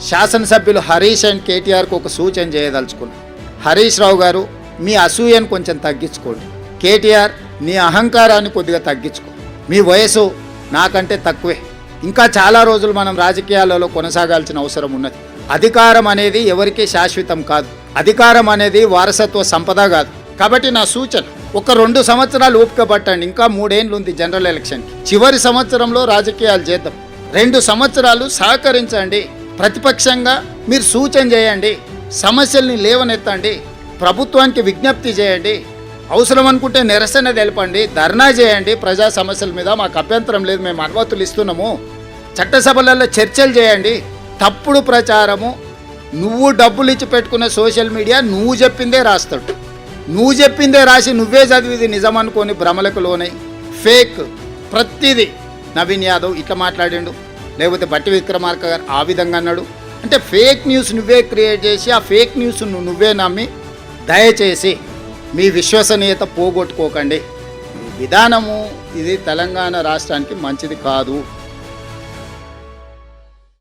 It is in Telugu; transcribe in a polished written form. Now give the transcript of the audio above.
శాసనసభ్యులు హరీష్ అండ్ కేటీఆర్కు ఒక సూచన చేయదలుచుకున్నాను. హరీష్ రావు గారు, మీ అసూయను కొంచెం తగ్గించుకోండి. కేటీఆర్, నీ అహంకారాన్ని కొద్దిగా తగ్గించుకో. మీ వయసు నాకంటే తక్కువే. ఇంకా చాలా రోజులు మనం రాజకీయాలలో కొనసాగాల్సిన అవసరం ఉన్నది. అధికారం అనేది ఎవరికీ శాశ్వతం కాదు. అధికారం అనేది వారసత్వ సంపద కాదు. కాబట్టి నా సూచన, ఒక 2 సంవత్సరాలు ఓపిక పట్టండి. ఇంకా 3 ఏళ్ళు ఉంది జనరల్ ఎలక్షన్కి. చివరి సంవత్సరంలో రాజకీయాలు చేద్దాం. 2 సంవత్సరాలు సహకరించండి. ప్రతిపక్షంగా మీరు సూచన చేయండి, సమస్యల్ని లేవనెత్తండి, ప్రభుత్వానికి విజ్ఞప్తి చేయండి, అవసరం అనుకుంటే నిరసన తెలపండి, ధర్నా చేయండి. ప్రజా సమస్యల మీద మాకు అభ్యంతరం లేదు, మేము అనుమతులు ఇస్తున్నాము. చట్టసభలలో చర్చలు చేయండి. తప్పుడు ప్రచారము, నువ్వు డబ్బులు ఇచ్చి పెట్టుకున్న సోషల్ మీడియా నువ్వు చెప్పిందే రాస్తాడు. నువ్వు చెప్పిందే రాసి నువ్వే చదివిది నిజం అనుకొని భ్రమలకు లోనై ఫేక్ ప్రతిదీ. నవీన్ యాదవ్ ఇట్లా మాట్లాడిండు, లేకపోతే బట్టి విక్రమార్క గారు ఆ విధంగా అన్నాడు. అంటే ఫేక్ న్యూస్ నువ్వే క్రియేట్ చేసి ఆ ఫేక్ న్యూస్ నువ్వే నమ్మి దయచేసి మీ విశ్వసనీయత పోగొట్టుకోకండి. విధానము ఇది తెలంగాణ రాష్ట్రానికి మంచిది కాదు.